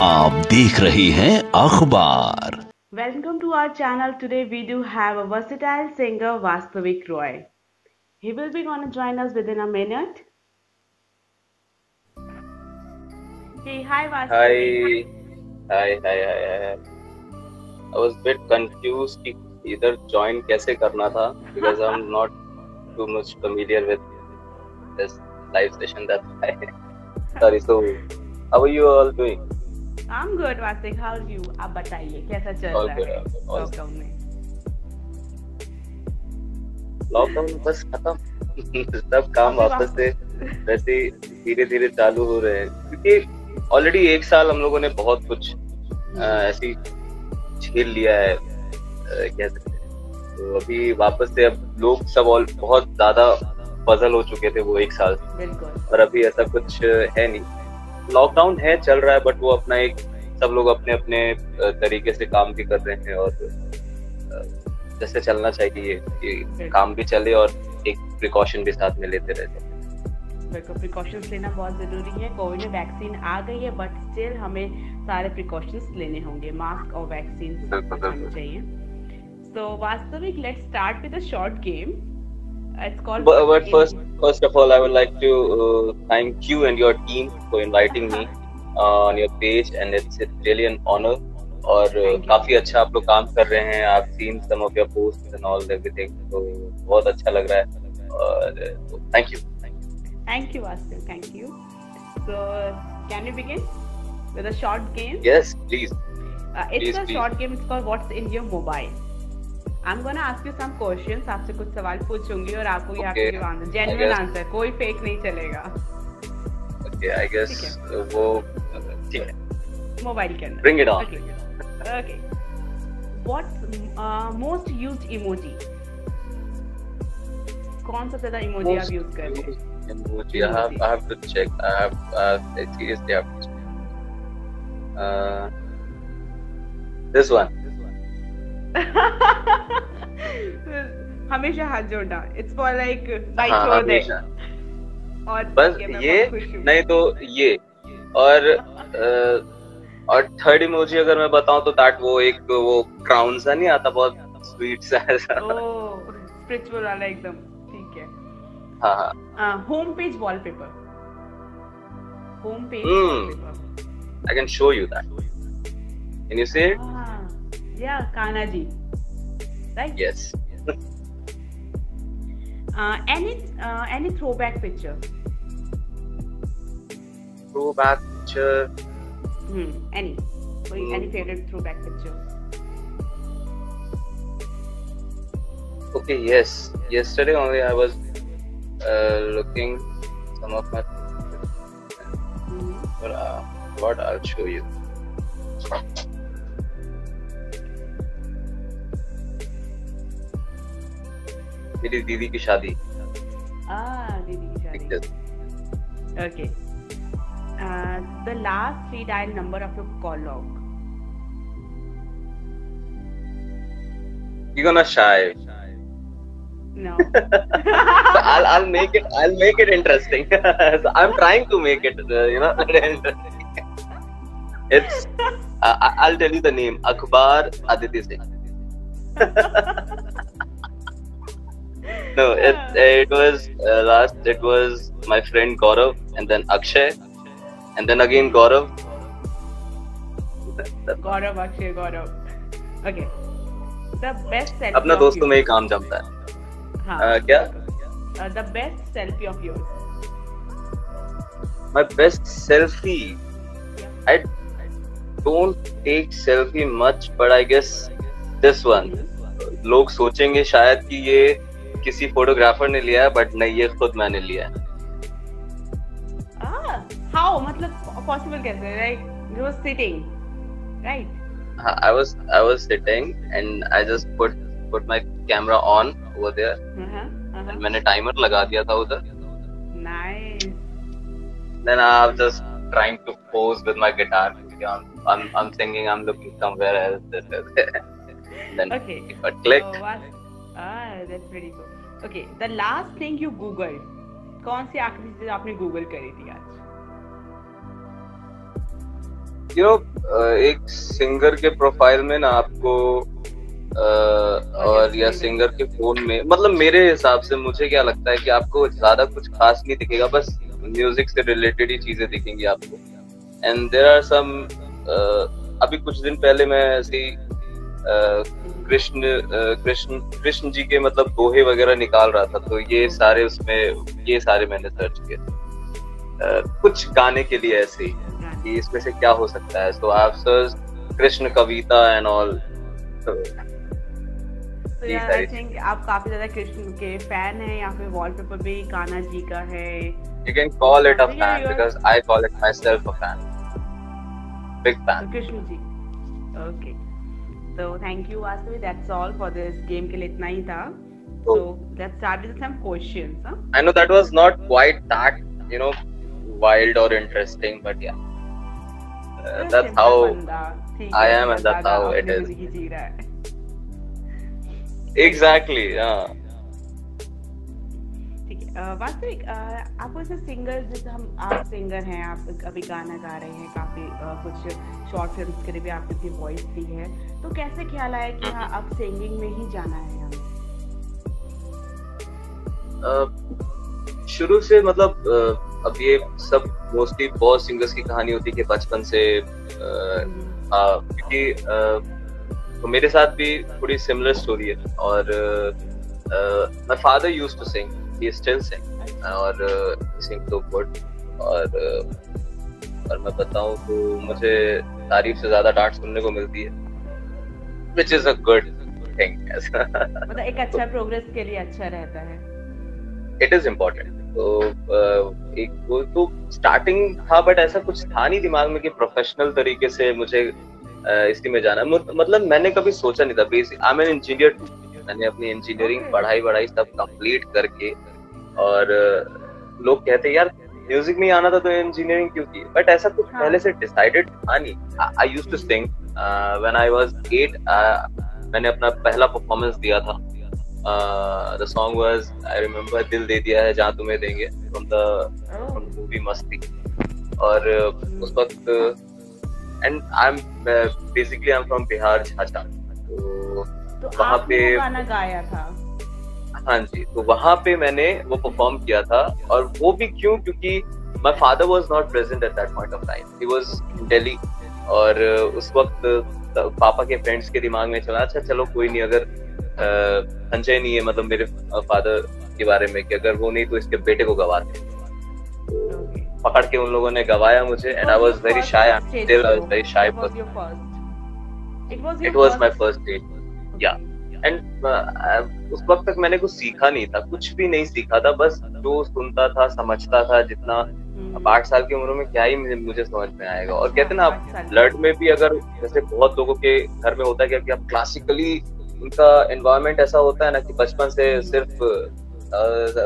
आप देख रहे हैं अखबार। Welcome to our channel. Today we do have a versatile singer Vastavik Roy. He will be gonna join us within a minute. Hey, hi Vastavik. Hi I was a bit confused कि इधर join कैसे करना था because I'm not too much familiar with this live session, that's why. Sorry. So how are you all doing? I'm good Vastavik. How are you? आप बताइए कैसा चल All रहा good, है all good, all लॉकडाउन में? Lockdown बस खत्म सब काम वापस से वैसे धीरे धीरे चालू हो रहे हैं क्योंकि ऑलरेडी एक साल हम लोगों ने बहुत कुछ ऐसी झेल लिया है, कह सकते हैं। तो अभी वापस से अब लोग सब बहुत ज्यादा पजल हो चुके थे वो एक साल से। बिल्कुल। और अभी ऐसा कुछ है नहीं, लॉकडाउन है चल रहा है बट वो अपना एक सब लोग अपने अपने तरीके से काम भी कर रहे हैं और जैसे चलना चाहिए कि काम भी चले और एक प्रिकॉशन भी साथ में लेते रहते हैं। बिल्कुल, प्रिकॉशंस लेना बहुत ज़रूरी है। कोविड में वैक्सीन आ गई है बट स्टिल हमें सारे प्रिकॉशंस लेने होंगे, मास्क और वैक्सीन लेनी चाहिए। So Vastavik, let's start with a short game. It's called. But first of all, I would like to thank you and your team for inviting me on your page, and it's really an honor. और काफी अच्छा आप लोग काम कर रहे हैं। I've seen some of your posts and all everything, तो बहुत अच्छा लग रहा है और thank you. Thank you, Vastavik. Thank you. So can we begin with a short game? Yes, please. It's a short game. It's called What's in your mobile. I'm gonna ask you some questions. आपसे कुछ सवाल पूछूंगी और आपको यहाँ पे answer, genuine answer, कोई fake नहीं चलेगा। Okay, I guess वो ठीक है। मोबाइल के अंदर। Bring it on. Okay. What's most used emoji? कौन सा ज़्यादा emoji आप यूज कर रहे हैं? Emoji. I have to check. I seriously have to check. This one. हमेशा हाथ जोड़ना। It's for like भाई छोड़ दे। और बस ये नहीं तो ये और थर्ड इमोजी अगर मैं बताऊं तो दैट वो एक वो क्राउन सा नहीं आता, बहुत स्वीट सा ऐसा। ओह, स्पिरिचुअल वाला एकदम। ठीक है। हाँ। Home page wallpaper. Home page wallpaper. I can show you that. Can you see it? Yeah, Kana ji. Right? Yes. Any throwback picture? Throwback picture. Any favorite throwback picture? Okay, yes. Yesterday only I was looking some of my but what I'll show you. मेरी दीदी की शादी। दीदी की शादी। Okay. The last 3 dial number of your call log. You're gonna shy. No. So I'll make it interesting. So I'm trying to make it interesting. It's I'll tell you the name, Akbar Aditi Singh. No, it was it was my friend Gaurav and then Akshay and then again Gaurav. Gaurav. Okay. The best selfie. अपना दोस्तों में ही काम जमता है। हाँ। क्या? The best selfie of yours. My best selfie. I don't take selfie much, but I guess this one. लोग सोचेंगे शायद कि ये किसी फोटोग्राफर ने लिया है, बट नहीं, ये खुद मैंने लिया है। How? मतलब possible कैसे? Like you were sitting, right? I was sitting and I just put my camera on over there. And मैंने टाइमर लगा दिया था उधर। Nice. Then I'm just trying to pose with my guitar. I'm singing. I'm looking somewhere else. Then okay. It clicked. So that's pretty cool. Okay, the last thing you googled. कौन सी आखिरी चीज आपने Google करी थी आज? You know एक singer के profile में ना आपको और या सिंगर के फोन में, मतलब मेरे हिसाब से मुझे क्या लगता है कि आपको ज्यादा कुछ खास नहीं दिखेगा, बस म्यूजिक से रिलेटेड ही चीजें दिखेंगी आपको. एंड देयर आर सम, अभी कुछ दिन पहले मैं ऐसी कृष्ण जी के मतलब दोहे वगैरह निकाल रहा था, तो ये सारे मैंने सर्च किए कुछ गाने के लिए ऐसे ही कि इसमें से क्या हो सकता है. सो आप search Krishna Kavita and all. तो यार आई थिंक आप काफी ज्यादा कृष्ण के फैन हैं, या फिर वॉलपेपर भी कान्हा जी का है. You can call it a fan because I call it myself a fan. Big fan. Krishna ji. Okay. So thank you Vasavi. That's all for this game के लिए इतना ही था. So let's start with some questions. Huh? I know that was not quite that, you know, wild or interesting, but yeah. That's how I am and that's how it is. Exactly. Yeah. ठीक है. वास्तविक आप ऐसे singer, जैसे आप singer हैं, आप अभी गाना गा रहे हैं, काफी कुछ शॉर्ट फिल्म्स के लिए भी आपने अपनी वॉइस दी है, तो कैसे ख्याल आया कि हाँ अब सिंगिंग में ही जाना है हमें? शुरू से मतलब अब ये सब मोस्टली बहुत सिंगर्स की कहानी होती है कि बचपन से क्योंकि तो मेरे साथ भी थोड़ी सिमिलर स्टोरी है. और my father used to sing, he still sing और सिंग सो गुड. और मैं बताऊं तो मुझे तारीफ से ज्यादा डांट सुनने को मिलती है, which is a good thing. मतलब एक अच्छा प्रोग्रेस के लिए अच्छा रहता है. It is important. तो एक तो स्टार्टिंग था, बट ऐसा कुछ था नहीं दिमाग में कि प्रोफेशनल तरीके से मुझे इसी में जाना. मतलब मैंने कभी सोचा नहीं था. Basic I am an engineer. मैंने अपनी इंजीनियरिंग पढ़ाई सब कंप्लीट करके, और लोग कहते यार म्यूजिक में आना था तो इंजीनियरिंग क्यों की, बट ऐसा कुछ पहले से डिसाइडेड था नहीं. I used to sing when I was 8. मैंने अपना पहला परफॉर्मेंस दिया था. The song was, I remember, दिल दे दिया है जहाँ तुम्हें देंगे, from the movie मस्ती. और उस वक्त and I'm from Bihar Jhajha. तो वहाँ पे गाना गाया था. हाँ जी. तो वहाँ पे मैंने वो परफॉर्म किया था. और वो भी क्योंकि my father was not present at that point of time. He was in Delhi. और उस वक्त पापा के फ्रेंड्स के दिमाग में चला, अच्छा चलो कोई नहीं, अगर संजय नहीं है मतलब मेरे फादर के बारे में, कि अगर वो नहीं तो इसके बेटे को गवाते. तो पकड़ के उन लोगों ने गवाया मुझे. And I was very shy. I am still very shy person. It was my first stage. या. एंड उस वक्त तक मैंने कुछ सीखा नहीं था, कुछ भी नहीं सीखा था. बस जो सुनता था, समझता था जितना. अब 8 साल की उम्र में क्या ही मुझे समझ में आएगा. और कहते ना आप ब्लड में भी, अगर जैसे बहुत लोगों के घर में होता है कि आप क्लासिकली, उनका एनवायरनमेंट ऐसा होता है ना कि बचपन से सिर्फ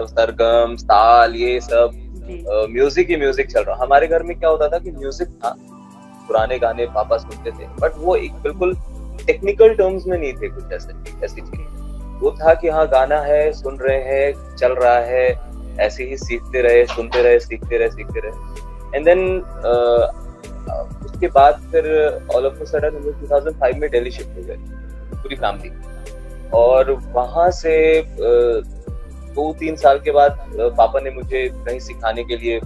सरगम ताल ये सब म्यूजिक ही म्यूजिक चल रहा. हमारे घर में क्या होता था कि म्यूजिक था, पुराने गाने पापा सुनते थे, बट वो एक बिल्कुल टेक्निकल टर्म्स में नहीं थे. कुछ ऐसी चीज वो था कि हाँ गाना है, सुन रहे हैं, चल रहा है, ऐसे ही सीखते रहे, सुनते रहे, सीखते रहे. एंड देन उसके बाद फिर ऑल ऑफ अ सडन 2005 में दिल्ली शिफ्ट हो गए पूरी फैमिली. और वहां से 2-3 साल के बाद पापा ने मुझे कहीं सिखाने के लिए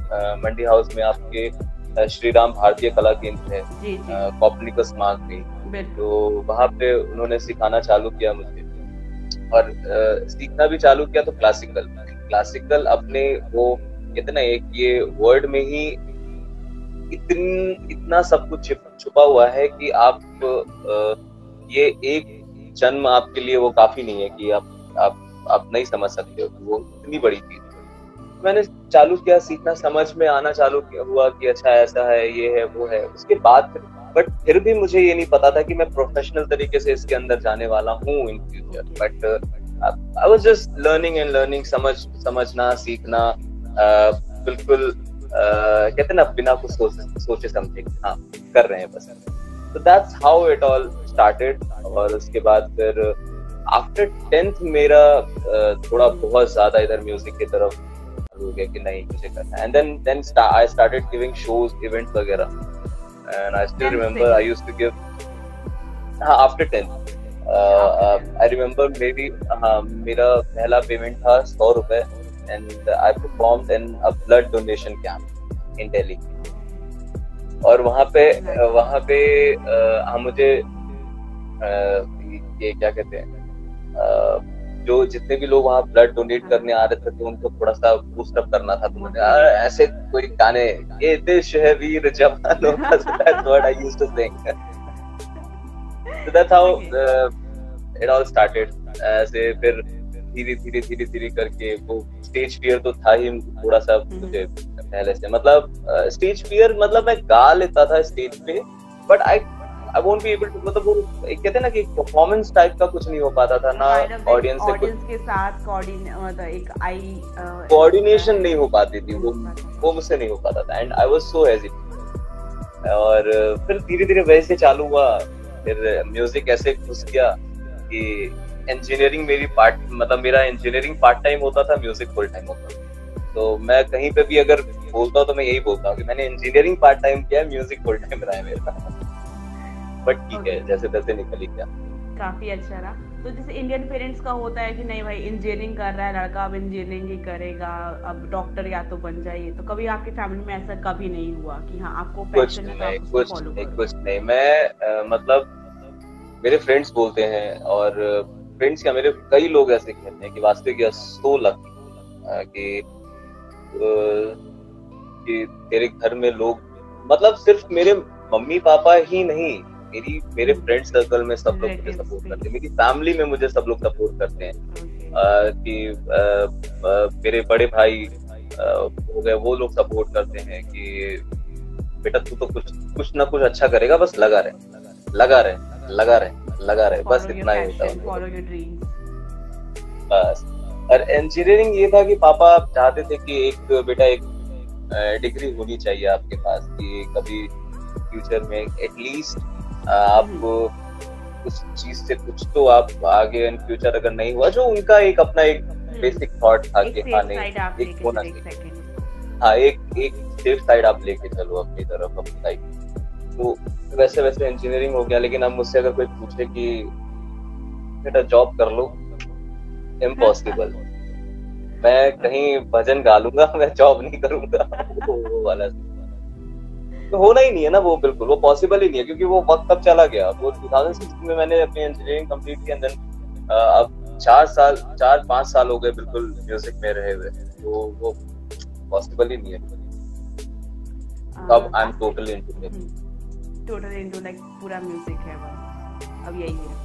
मंडी हाउस में आपके श्री राम भारतीय कला केंद्र है कॉपनिकस मार्ग में, तो वहां पे उन्होंने सिखाना चालू किया मुझे. और सीखना भी चालू किया तो क्लासिकल अपने वो कहते ना, एक ये वर्ड में ही इतना सब कुछ छुपा हुआ है कि आप ये एक जन्म आपके लिए वो काफी नहीं है कि आप नहीं समझ सकते हो. वो इतनी बड़ी चीज. मैंने चालू किया सीखना, समझ में आना चालू हुआ कि अच्छा ऐसा है, ये है, वो है. उसके बाद बट फिर भी मुझे ये नहीं पता था कि मैं प्रोफेशनल तरीके से इसके अंदर जाने वाला हूँ in future. But I was just learning, समझना, सीखना, बिल्कुल कहते ना बिना कुछ सोचे समझे हाँ कर रहे हैं बस. तो that's how it all started. और उसके बाद फिर आफ्टर 10th मेरा थोड़ा बहुत ज्यादा इधर म्यूजिक की तरफ हो गया कि नहीं मुझे करना है. And then I started giving shows, events वगैरह. and I still 10th remember से I ही? used to give after 10th. I remember maybe मेरा पहला पेमेंट था 100 रुपए and I performed in a blood donation camp in Delhi. और वहाँ पे हम मुझे ये क्या कहते हैं जो जितने भी लोग वहाँ ब्लड डोनेट करने आ रहे थे तो उनको थोड़ा सा बूस्ट अप करना था, तो मुझे ऐसे कोई गाने, ये देश है वीर जवानों का, that's what I used to sing. So that's how it all started. ऐसे फिर धीरे करके वो स्टेज फियर तो था ही थोड़ा सा मुझे पहले से, मतलब स्टेज फियर मतलब मैं गा लेता था स्टेज पे, but I won't be able to, मतलब वो कहते हैं ना कि परफॉर्मेंस टाइप का कुछ नहीं हो पाता था ना, ऑडियंस के साथ कोऑर्डिनेशन नहीं हो पाती थी, वो मुझसे नहीं हो पाता था, and I was so hesitate. और फिर धीरे वैसे चालू हुआ, फिर म्यूजिक ऐसे घुस गया कि इंजीनियरिंग मेरा इंजीनियरिंग पार्ट टाइम होता था, म्यूजिक फुल टाइम होता था. तो मैं कहीं पे भी अगर बोलता हूँ तो मैं यही बोलता हूँ कि मैंने इंजीनियरिंग पार्ट टाइम किया, म्यूजिक फुल टाइम रहा है मेरा. बट ठीक है, जैसे तैसे निकल ही गया. काफी अच्छा रहा. तो जैसे इंडियन पेरेंट्स का होता है कि नहीं भाई इंजीनियरिंग कर रहा है लड़का, अब इंजीनियरिंग ही करेगा, अब डॉक्टर या तो बन जाइए, तो कभी आपकी फैमिली में ऐसा कभी नहीं हुआ कि हाँ आपको पैशन है तो कुछ नहीं. मैं मतलब मेरे फ्रेंड्स बोलते हैं, और फ्रेंड्स क्या मेरे कई लोग ऐसे कहते हैं कि वास्तविक या सो लकी कि तेरे घर में लोग, मतलब सिर्फ मेरे मम्मी पापा ही नहीं, मेरे फ्रेंड सर्कल में सब लोग मुझे सपोर्ट करते हैं, मेरी फैमिली में मुझे सब लोग सपोर्ट करते हैं. कि मेरे बड़े भाई हो गए, वो लोग सपोर्ट करते हैं कि बेटा तू तो कुछ ना कुछ अच्छा करेगा, बस लगा रहे, बस इतना ही होता है बस. और इंजीनियरिंग ये था कि पापा चाहते थे कि एक डिग्री होनी चाहिए आपके पास, कि कभी फ्यूचर में एटलीस्ट आपको उस चीज से कुछ तो आप आगे इन फ्यूचर अगर नहीं हुआ, जो उनका एक अपना एक बेसिक थॉट था कि हाँ नहीं एक होना चाहिए, हाँ एक सेफ साइड आप लेके चलो अपनी तरफ, अपनी लाइफ. तो वैसे इंजीनियरिंग हो गया. लेकिन अब मुझसे अगर कोई पूछे कि बेटा जॉब कर लो, इम्पॉसिबल. मैं कहीं भजन गा लूंगा, मैं जॉब नहीं करूंगा. वो वाला तो होना ही नहीं है ना, वो बिल्कुल वो पॉसिबल ही नहीं है, क्योंकि वो वक्त अब चला गया. वो 2016 में मैंने अपनी इंजीनियरिंग कंप्लीट की, एंड देन अब 4-5 साल हो गए बिल्कुल म्यूजिक में रहे हुए, तो वो पॉसिबल ही नहीं है. अब I am totally into like पूरा म्यूजिक है बस, अब यही है.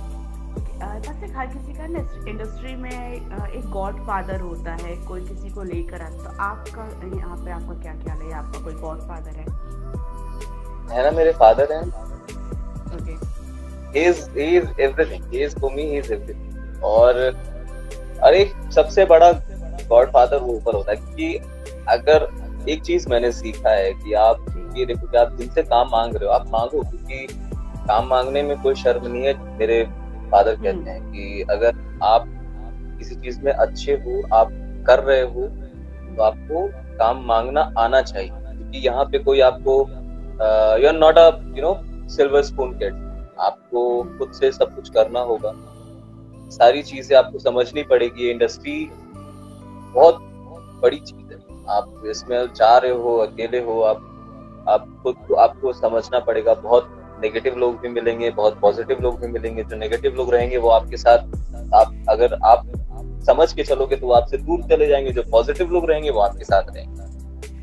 जैसे हर किसी का इंडस्ट्री में एक गॉड फादर होता है, कोई किसी को लेकर आता, तो आपका यहाँ पे आपका क्या ख्याल है, आपका कोई गॉड फादर है ना? मेरे फादर हैं. Okay. He is everything. He is for me. He is everything. और अरे सबसे बड़ा गॉड फादर वो ऊपर होता है, क्योंकि अगर एक चीज मैंने सीखा है कि आप ये देखो कि आप जिनसे काम मांग रहे हो आप मांगो, क्योंकि काम मांगने में कोई शर्म नहीं है. मेरे फादर कहते हैं कि अगर आप किसी चीज में अच्छे हो, आप कर रहे हो, तो आपको काम मांगना आना चाहिए, क्योंकि यहाँ पे कोई आपको you are not a silver spoon kid. आपको खुद से सब कुछ करना होगा, सारी चीजें आपको समझनी पड़ेगी. इंडस्ट्री बहुत बड़ी चीज है, आप इसमें जा रहे हो, अकेले हो, आप खुद आपको समझना पड़ेगा. बहुत नेगेटिव लोग भी मिलेंगे, बहुत पॉजिटिव लोग भी मिलेंगे. जो नेगेटिव लोग रहेंगे वो आपके साथ, अगर आप समझ के चलोगे तो वो आपसे दूर चले जाएंगे. जो पॉजिटिव लोग रहेंगे वो आपके साथ रहेंगे.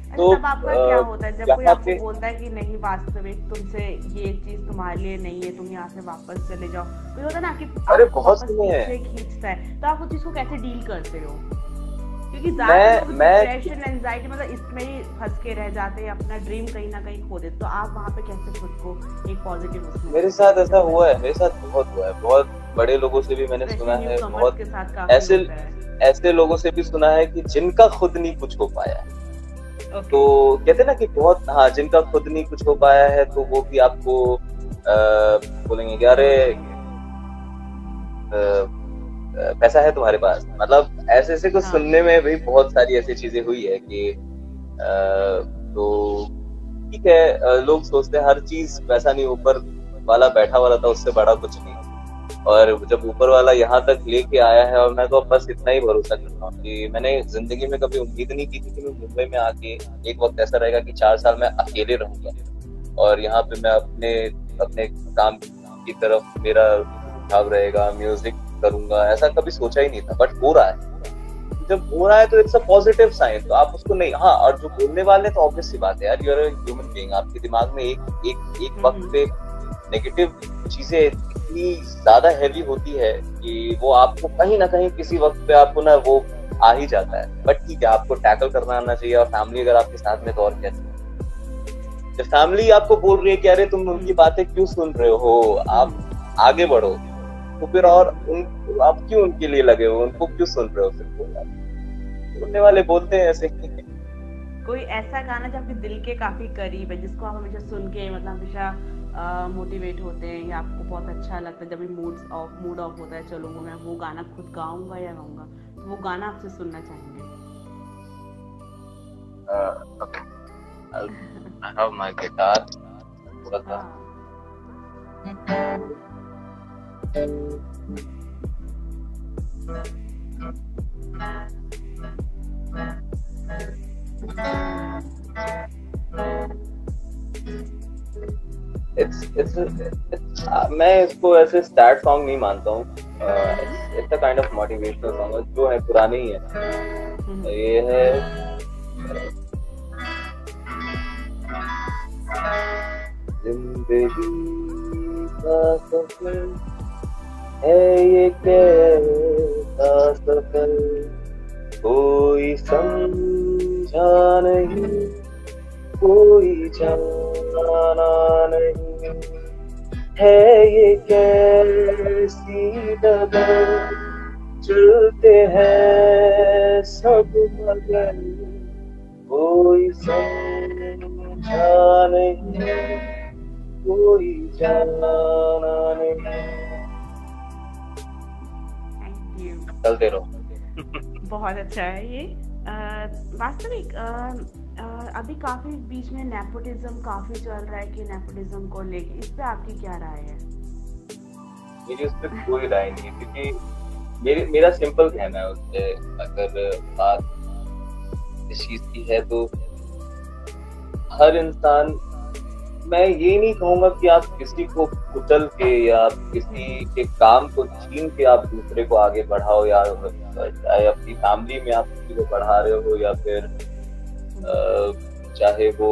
तो आपका क्या होता है जब कोई आपको बोलता है कि नहीं वास्तविक तुमसे ये चीज तुम्हारे लिए नहीं है, तुम यहाँ से वापस चले जाओ, कोई होता है ना कि अरे बहुत खींचता है, तो आप उस चीज को कैसे डील करते हो? क्योंकि डिप्रेशन एंजाइटी मतलब इसमें ही फंस के रह जाते हैं, अपना ड्रीम कहीं ना कहीं खो देते, तो आप वहाँ पे कैसे खुद को एक पॉजिटिव उसमें? मेरे साथ ऐसा हुआ है, मेरे साथ बहुत हुआ है. बहुत बड़े लोगों से भी मैंने सुना है, बहुत ऐसे लोगों से भी सुना है कि जिनका खुद नहीं कुछ हो पाया है. तो कहते ना कि बहुत, हाँ, जिनका खुद नहीं कुछ हो पाया है तो वो भी आपको बोलेंगे कि अरे पैसा है तुम्हारे पास. मतलब ऐसे कुछ सुनने में भी बहुत सारी ऐसी चीजें हुई है कि तो ठीक है, लोग सोचते हैं हर चीज वैसा नहीं, ऊपर वाला बैठा हुआ रहता उससे बड़ा कुछ नहीं। और जब ऊपर वाला यहाँ तक लेके आया है, और मैं तो बस इतना ही भरोसा करता हूँ कि मैंने जिंदगी में कभी उम्मीद नहीं की थी कि मैं मुंबई में आके एक वक्त ऐसा रहेगा कि 4 साल मैं अकेले रहूंगा और यहाँ पे मैं अपने अपने काम की तरफ मेरा भाव रहेगा, म्यूजिक करूंगा, ऐसा कभी सोचा ही नहीं था। बट हो रहा है, जब हो रहा है तो इट्स अ पॉजिटिव साइन, तो आप उसको नहीं, हाँ, और जो बोलने वाले तो ऑब्वियस सी बात है यार, you are a human being, आपके दिमाग में एक वक्त पे नेगेटिव चीजें इतनी ज्यादा हैवी होती है कि वो आपको कहीं ना कहीं किसी वक्त पे आपको ना वो आ ही जाता है। बट ठीक है, आपको टैकल करना आना चाहिए, और फैमिली अगर आपके साथ में तो और क्या चाहिए। जब फैमिली आपको बोल रही है कि अरे तुम उनकी बातें क्यों सुन रहे हो, आप आगे बढ़ो, तो फिर और आप क्यों उनके लिए लगे हो, उनको क्यों सुन रहे हो? फिर बोलने वाले बोलते हैं ऐसे। कोई ऐसा गाना जो आपके दिल के काफी करीब है, जिसको आप हमेशा सुन के मतलब हमेशा मोटिवेट होते हैं, या आपको बहुत अच्छा लगता है जब भी मूड ऑफ होता है, चलो मैं वो गाना खुद गाऊंगा या गाऊंगा, तो वो गाना आपसे सुनना चाहेंगे? I have my guitar, थोड़ा सा मैं इसको ऐसे सैड सॉन्ग नहीं मानता हूँ, it's a kind of motivational song, जो है पुराने ही है। ये है जिंदगी का सफर है ये कैसा सफर, कोई समझा नहीं, कोई जाना नहीं, है ये कैसी डगर, चलते हैं सब मगर, कोई समझा नहीं, कोई जाना नहीं। थैंक यू, चलते रहो। बहुत अच्छा है ये। वास्तविक अभी काफी बीच में नेपोटिज्म काफी चल रहा है कि नेपोटिज्म को लेके, इस पे आपकी क्या राय है? मेरी उस पर कोई राय नहीं है, क्योंकि मेरा सिंपल कहना है उससे, अगर बात इस चीज की है तो हर इंसान, मैं ये नहीं कहूंगा कि आप किसी को कुचल के या आप किसी के काम को छीन के आप दूसरे को आगे बढ़ाओ, या चाहे अपनी फैमिली में आप किसी को बढ़ा रहे हो, या फिर चाहे वो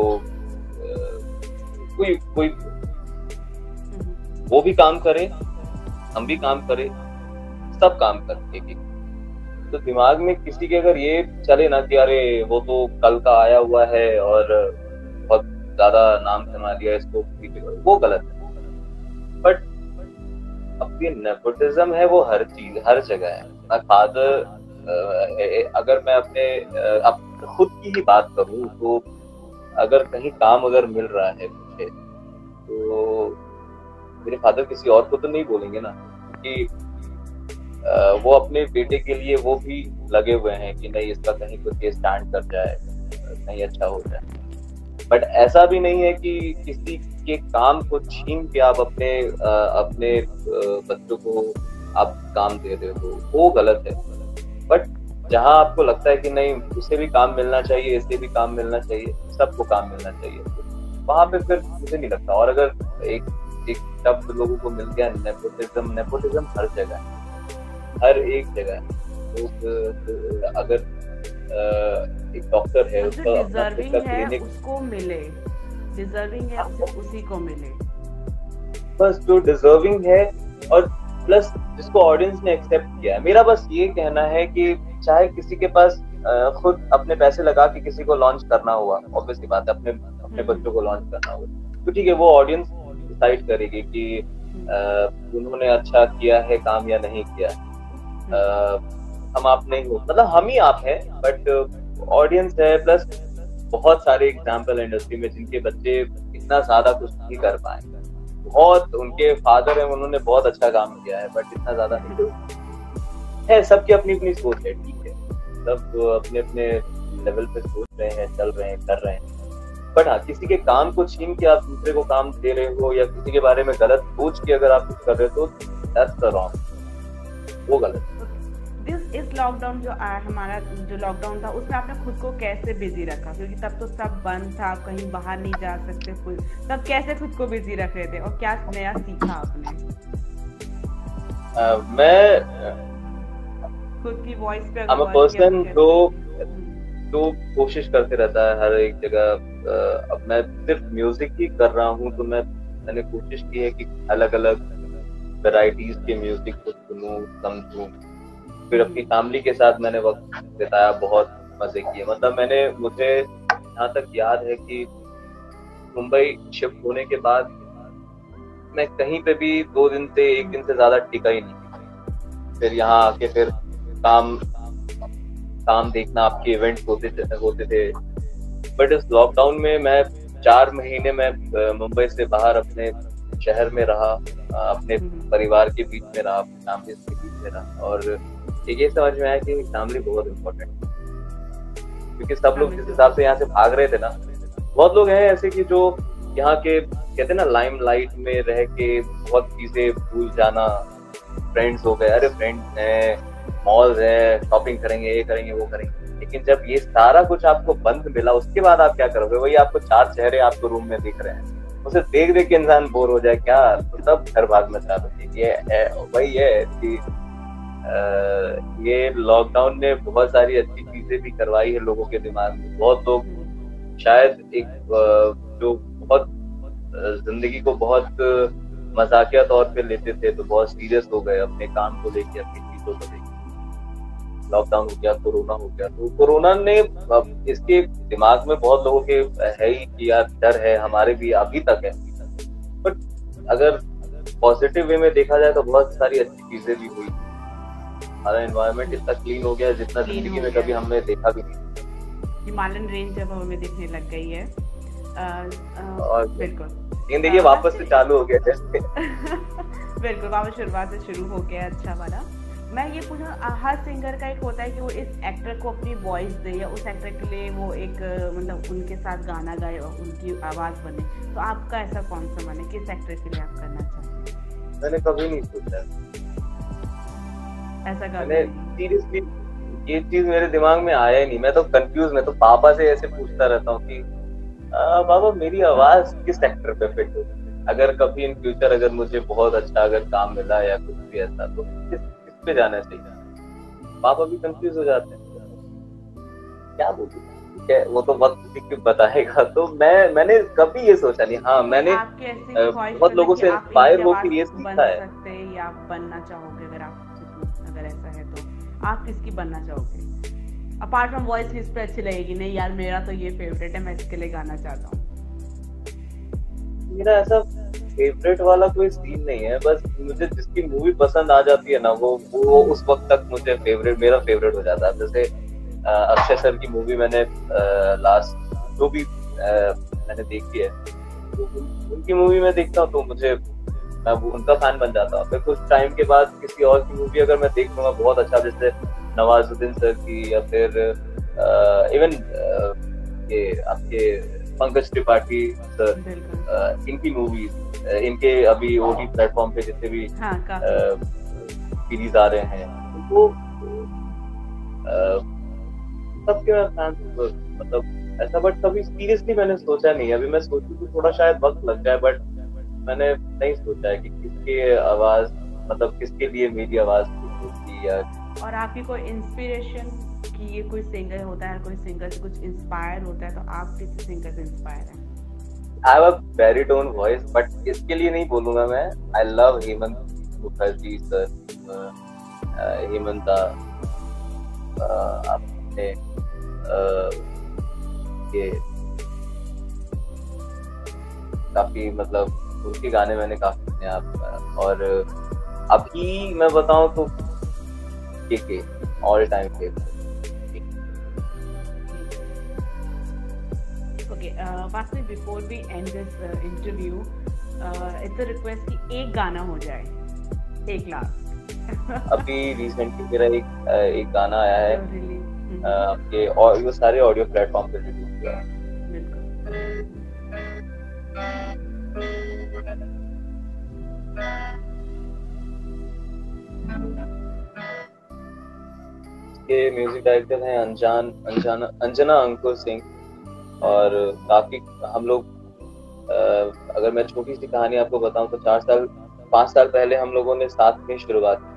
कोई वो भी काम करे, हम भी काम करें, सब काम करते हैं। तो दिमाग में किसी के अगर ये चले ना कि अरे वो तो कल का आया हुआ है और बहुत ज्यादा नाम कमा लिया इसको, वो गलत है। बट अब ये नेपोटिज्म है, वो हर चीज हर जगह है। माय फादर, अगर मैं अपने खुद की ही बात करूं तो अगर कहीं काम अगर मिल रहा है मुझे, तो मेरे फादर किसी और को तो नहीं बोलेंगे ना, कि वो अपने बेटे के लिए वो भी लगे हुए हैं कि नहीं इसका कहीं कुछ स्टैंड कर जाए, कहीं अच्छा हो जाए। बट ऐसा भी नहीं है कि किसी के काम को छीन के आप अपने बच्चों को आप काम दे रहे हो, वो गलत है। बट जहाँ आपको लगता है कि नहीं उसे भी काम मिलना चाहिए, इसे भी काम मिलना चाहिए, सबको काम मिलना चाहिए, वहां पे फिर मुझे नहीं लगता। और अगर एक शब्द लोगों को मिल गया नेपोटिज्म हर जगह है, हर एक जगह है। लोग अगर एक डॉक्टर है, उसका डिजर्विंग है उसको मिले, डिजर्विंग है उसी को मिले, बस जो डिजर्विंग है, और प्लस जिसको ऑडियंस ने एक्सेप्ट किया है। मेरा बस ये कहना है कि चाहे किसी के पास खुद अपने पैसे लगा के किसी को लॉन्च करना हुआ, ऑब्वियस की बात है, अपने बच्चों को लॉन्च करना हुआ, तो ठीक है, वो ऑडियंस डिसाइड करेगी कि उन्होंने अच्छा किया है काम या नहीं किया। हम आप नहीं हो, मतलब हम ही आप हैं, बट ऑडियंस है। प्लस बहुत सारे एग्जाम्पल इंडस्ट्री में जिनके बच्चे इतना ज्यादा कुछ नहीं कर पाए, बहुत उनके फादर है, उन्होंने बहुत अच्छा काम किया है, बट इतना ज्यादा नहीं है। सबकी अपनी अपनी सोच है, ठीक है, सब अपने अपने लेवल पे सोच रहे हैं, चल रहे हैं, कर रहे हैं। बट हाँ, किसी के काम को छीन के आप दूसरे को काम दे रहे हो या किसी के बारे में गलत सोच के अगर आप कुछ कर रहे हो तो दैट्स द रॉन्ग, वो गलत। इस लॉकडाउन जो हमारा जो लॉकडाउन था उसमें आपने खुद को कैसे बिजी रखा, क्योंकि तब तो सब बंद था, आप कहीं बाहर नहीं जा सकते, तब कैसे खुद को बिजी रख रहे थे और क्या नया सीखा आपने? मैं खुद की वॉइस पे I'm a person जो कोशिश करते रहता है हर एक जगह। अब मैं सिर्फ म्यूजिक ही कर रहा हूँ तो मैंने कोशिश की है कि अलग अलग वैरायटीज के म्यूजिक को सुनूं, समझूं। फिर अपनी फैमिली के साथ मैंने वक्त बिताया, बहुत मजे किए। मतलब मुझे यहाँ तक याद है कि मुंबई शिफ्ट होने के बाद मैं कहीं पे भी 2 दिन से 1 दिन से ज्यादा टिका ही नहीं। फिर यहाँ आके फिर काम देखना, आपके इवेंट्स होते थे। बट इस लॉकडाउन में मैं 4 महीने मैं मुंबई से बाहर अपने शहर में रहा, अपने परिवार के बीच में रहा, अपनी फैमिली के बीच में रहा। और ये समझ में आया कि फैमिली बहुत इम्पोर्टेंट है, क्योंकि सब लोग जिस हिसाब से यहाँ से भाग रहे थे ना, बहुत लोग हैं ऐसे कि जो यहाँ के कहते हैं ना लाइमलाइट में रह के बहुत चीजें भूल जाना। फ्रेंड्स हो गए, अरे फ्रेंड्स हैं, मॉल्स है, शॉपिंग करेंगे, ये करेंगे, वो करेंगे। लेकिन जब ये सारा कुछ आपको बंद मिला उसके बाद आप क्या करोगे? वही आपको 4 चेहरे आपको रूम में दिख रहे हैं, उसे देख देख के इंसान बोर हो जाए क्या? तो सब घर भागना चाहते थे। वही है कि ये लॉकडाउन ने बहुत सारी अच्छी चीजें भी करवाई है लोगों के दिमाग में। बहुत लोग शायद एक जो बहुत जिंदगी को बहुत मजाकिया तौर पे लेते थे तो बहुत सीरियस हो गए अपने काम को लेके, अपनी चीजों को लेके। लॉकडाउन हो गया, कोरोना हो गया, तो कोरोना ने इसके दिमाग में बहुत लोगों के है ही कि यार डर है, हमारे भी अभी तक है। बट अगर पॉजिटिव वे में देखा जाए तो बहुत सारी अच्छी चीजें भी हुई। हमारा एनवायरनमेंट इतना क्लीन हो गया जितना जिंदगी में कभी हमने देखा भी नहीं। हिमालयन रेंज अब हमें दिखने लग गई है। बिल्कुल। लेकिन देखिए वापस से चालू हो गया जैसे बिल्कुल, वापस शुरुआत से शुरू हो गया अच्छा वाला। मैं ये पूछूं, हर सिंगर का एक होता है कि वो इस एक्टर को अपनी वॉइस दे या उस एक्टर के लिए वो एक मतलब उनके साथ गाना गाए और उनकी आवाज बने, तो आपका ऐसा कौन सा मन है, किस एक्टर के लिए आप करना चाहते हैं? मैंने कभी नहीं सोचा ऐसा। मैंने सीरियसली ये चीज मेरे दिमाग में आया ही नहीं। मैं तो कंफ्यूज, मैं तो पापा से ऐसे पूछता रहता हूँ कि पापा मेरी आवाज किस एक्टर पे फिट हो, अगर कभी इन फ्यूचर अगर मुझे बहुत अच्छा अगर काम मिला या कुछ भी ऐसा तो किस पे जाना चाहिए। पापा भी कंफ्यूज हो जाते हैं, क्या बोलूं, वो तो वक्त बताएगा। तो मैंने कभी ये सोचा नहीं। हाँ, मैंने बहुत लोगों से इंस्पायर होकर ये सीखा है। या आप बनना चाहोगे, अगर ऐसा है तो आप किसकी बनना चाहोगे? अपार्ट फ्रॉम वॉइस किस पे अच्छी लगेगी? नहीं यार मेरा तो ये फेवरेट है, मैं इसके लिए गाना चाहता हूँ। मेरा ऐसा फेवरेट वाला कोई सीन नहीं है, बस मुझे जिसकी मूवी पसंद आ जाती है ना वो उस वक्त तक मुझे मेरा फेवरेट हो जाता है। जैसे अक्षय सर की मूवी मैंने लास्ट जो भी मैंने देखी है, तो उनकी मूवी में देखता हूँ तो मैं उनका फैन बन जाता हूँ। फिर कुछ टाइम के बाद किसी और की मूवी अगर मैं देख लूंगा बहुत अच्छा, जैसे नवाजुद्दीन सर की या फिर इवन ये आपके पंकज त्रिपाठी सर, इनकी मूवीज, इनके अभी ओटी प्लेटफॉर्म पे जितने भी सीरीज आ रहे हैं वो सबके मैं फैन हूँ। मतलब ऐसा, बट कभी सीरियसली मैंने सोचा नहीं। अभी मैं सोचूं तो थोड़ा शायद वक्त लग जाए, बट मैंने नहीं सोचा है कि किसकी आवाज, मतलब किसके लिए मेरी आवाज होगी। या और आपकी कोई इंस्पिरेशन कि ये कोई सिंगर होता है, कोई सिंगर से कुछ इंस्पायर होता है, तो आप किसी सिंगर से इंस्पायर हैं? I have a baritone voice, but इसके लिए नहीं बोलूंगा मैं। I love Hemant Mukherjee sir, Hemanta, आपने ये काफी मतलब उनके गाने मैंने काफी सुने आप। और अभी मैं बताऊं तो के all time favourite. Okay, Vasu, before we end this interview, it's a request कि एक गाना हो जाए, एक लास्ट। अभी रिसेंटली मेरा एक गाना आया है आपके, और ये सारे ऑडियो प्लेटफॉर्म पे रिलीज हुआ है। के म्यूजिक डायरेक्टर हैं अंजना अंकुर सिंह। और काफी हम लोग अगर मैं छोटी सी कहानी आपको बताऊं तो 5 साल पहले हम लोगों ने साथ में शुरुआत की।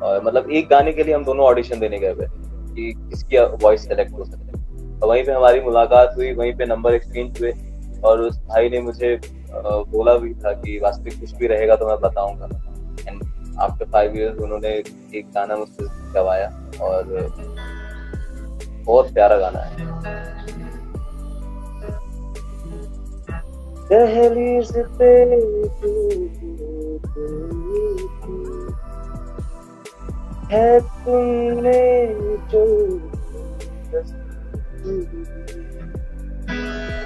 और मतलब एक गाने के लिए हम दोनों ऑडिशन देने गए थे कि किसकी वॉइस सेलेक्ट हो सकती है। तो वहीं पे हमारी मुलाकात हुई, वहीं पे नंबर एक्सचेंज हुए और उस भाई ने मुझे बोला भी था कि वास्तविक कुछ भी रहेगा तो मैं बताऊंगा। एंड आफ्टर 5 years उन्होंने एक गाना मुझसे गवाया और बहुत प्यारा गाना है। दहलीज पे है तुमने जो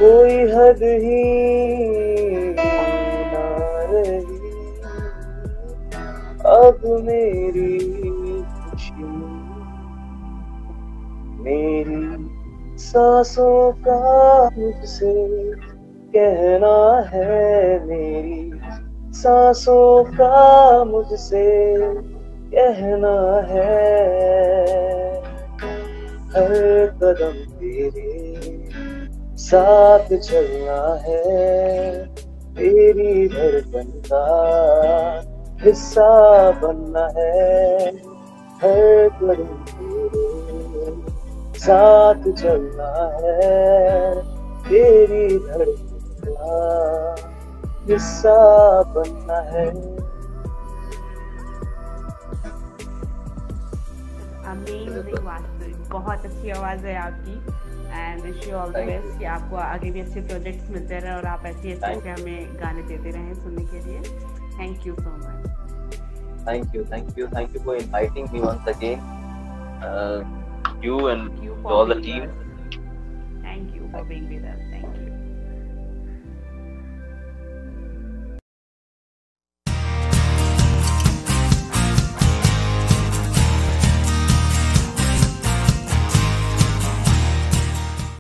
कोई हद ही ना रही अब मेरी खुशी, मेरी सांसों का मुझसे कहना है, मेरी सांसों का मुझसे कहना है। हर कदम तेरे साथ चलना है, तेरी धड़कन का हिस्सा बनना है। हर कदम तेरे साथ चलना है, तेरी धड़कन का हिस्सा बनना है। अमेजिंग वास्तविक, बहुत अच्छी आवाज है आपकी and wish you all the best कि आपको आगे भी अच्छे प्रोजेक्ट्स मिलते रहे और आप ऐसे अच्छे हमें गाने देते रहें सुनने के लिए। Thank you so much. Thank you for inviting me once again. You and all the team. Thank you for being with us.